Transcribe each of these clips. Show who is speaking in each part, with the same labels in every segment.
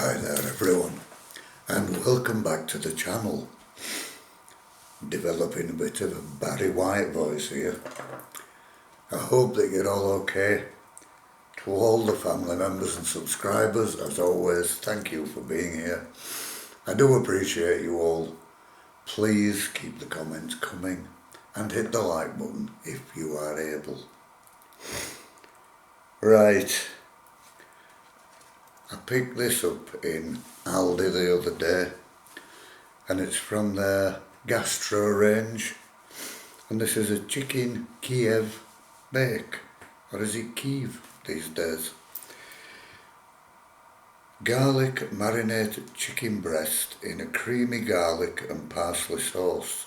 Speaker 1: Hi there everyone, and welcome back to the channel. Developing a bit of a Barry White voice here. I hope that you're all okay. To all the family members and subscribers, as always, thank you for being here. I do appreciate you all. Please keep the comments coming and hit the like button if you are able. Right. I picked this up in Aldi the other day, and it's from their Gastro range, and this is a Chicken Kiev Bake, or is it Kiev these days? Garlic Marinated Chicken breast in a creamy garlic and parsley sauce,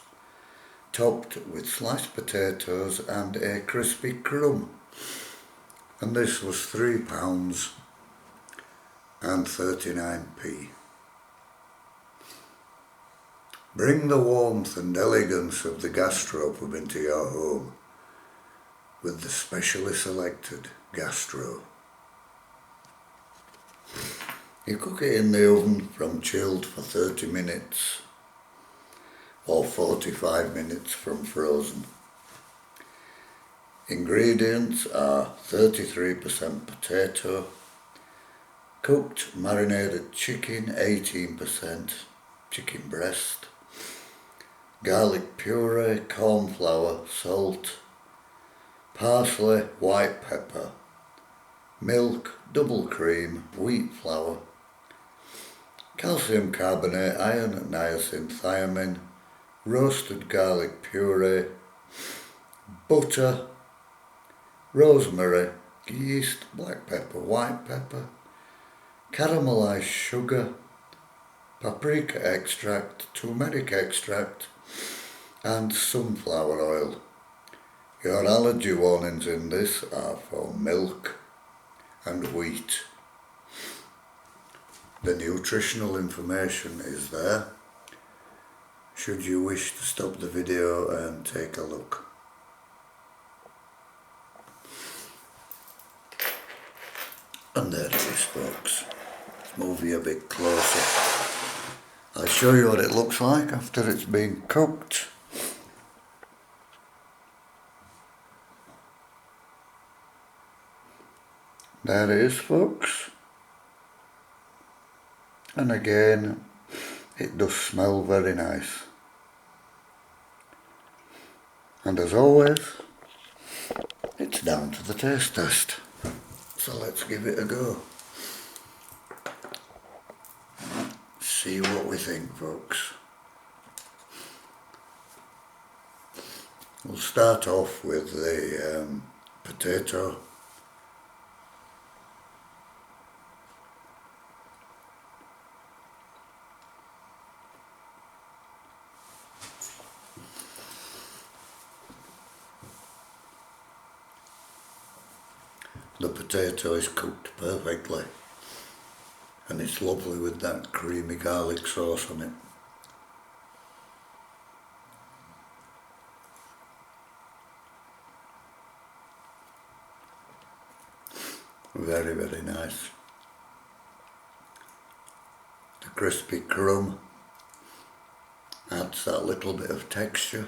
Speaker 1: topped with sliced potatoes and a crispy crumb, and this was £3 and 39p. Bring the warmth and elegance of the Gastro pub into your home with the specially selected Gastro. You cook it in the oven from chilled for 30 minutes or 45 minutes from frozen. Ingredients are 33% potato, cooked marinated chicken 18%, chicken breast, garlic puree, corn flour, salt, parsley, white pepper, milk, double cream, wheat flour, calcium carbonate, iron, niacin, thiamine, roasted garlic puree, butter, rosemary, yeast, black pepper, white pepper, caramelized sugar, paprika extract, turmeric extract and sunflower oil. Your allergy warnings in this are for milk and wheat. The nutritional information is there, should you wish to stop the video and take a look. And there it is, folks. Let's move you a bit closer. I'll show you what it looks like after it's been cooked. There it is, folks. And again, it does smell very nice. And as always, it's down to the taste test. So let's give it a go. See what we think, folks. We'll start off with the potato. The potato is cooked perfectly, and it's lovely with that creamy garlic sauce on it. Very, very nice. The crispy crumb adds that little bit of texture,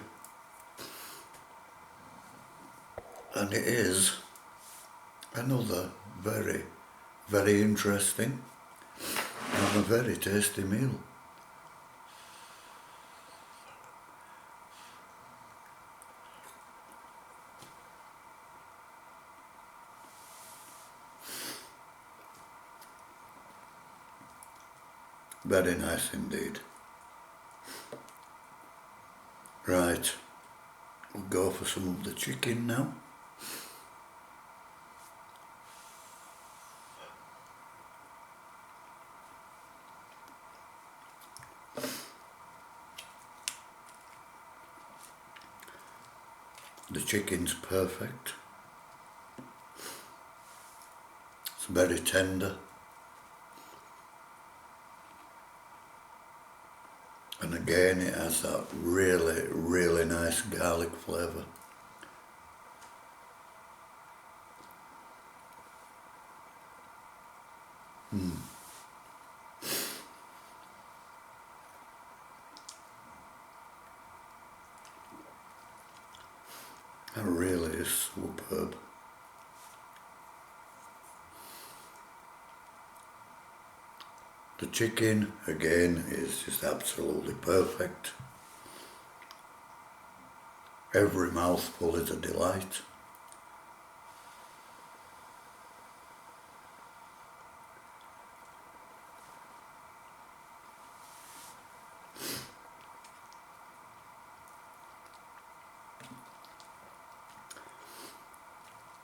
Speaker 1: and it is another very, very interesting and a very tasty meal. Very nice indeed. Right, we'll go for some of the chicken now. The chicken's perfect. It's very tender. And again, it has that really, really nice garlic flavour. That really is superb. The chicken, again, is just absolutely perfect. Every mouthful is a delight.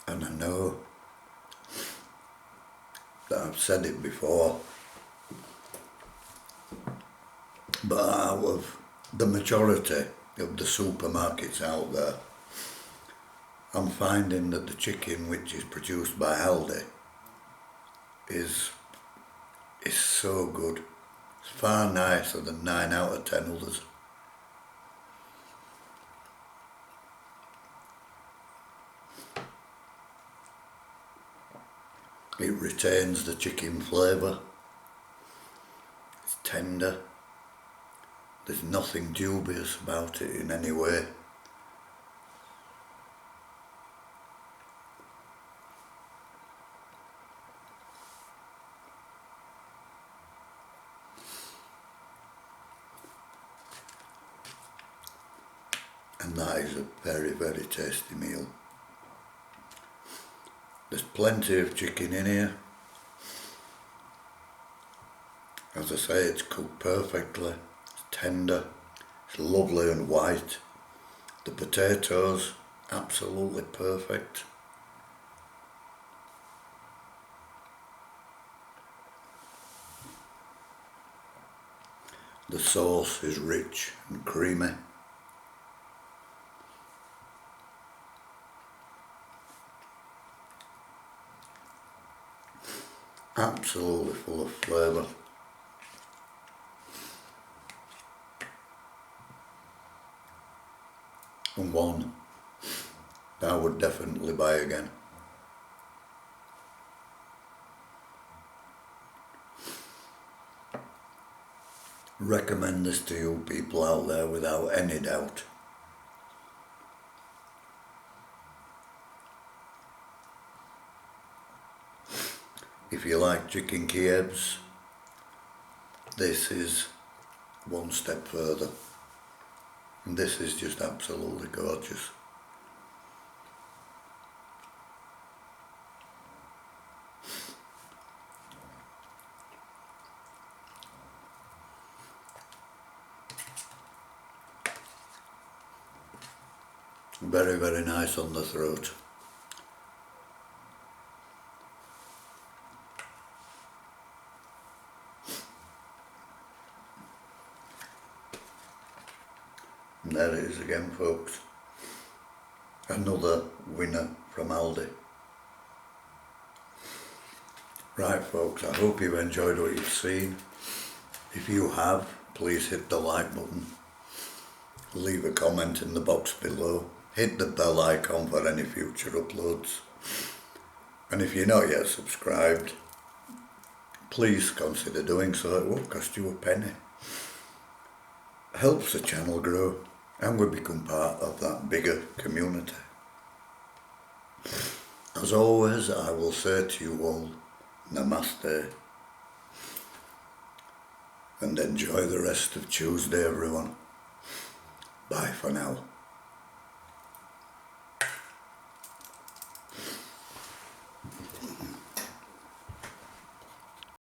Speaker 1: And I know that I've said it before, but out of the majority of the supermarkets out there, I'm finding that the chicken which is produced by Aldi is so good. It's far nicer than 9 out of 10 others. It retains the chicken flavour. It's tender. There's nothing dubious about it in any way. And that is a very, very tasty meal. There's plenty of chicken in here. As I say, it's cooked perfectly. It's tender. It's lovely and white. The potatoes, absolutely perfect. The sauce is rich and creamy. Absolutely full of flavour. And one that I would definitely buy again. Recommend this to you people out there without any doubt. If you like chicken Kievs, this is one step further. And this is just absolutely gorgeous. Very, very nice on the throat. And there it is again, folks. Another winner from Aldi. Right, folks, I hope you've enjoyed what you've seen. If you have, please hit the like button. Leave a comment in the box below. Hit the bell icon for any future uploads. And if you're not yet subscribed, please consider doing so. It won't cost you a penny. It helps the channel grow and we become part of that bigger community. As always, I will say to you all, Namaste. And enjoy the rest of Tuesday, everyone. Bye for now.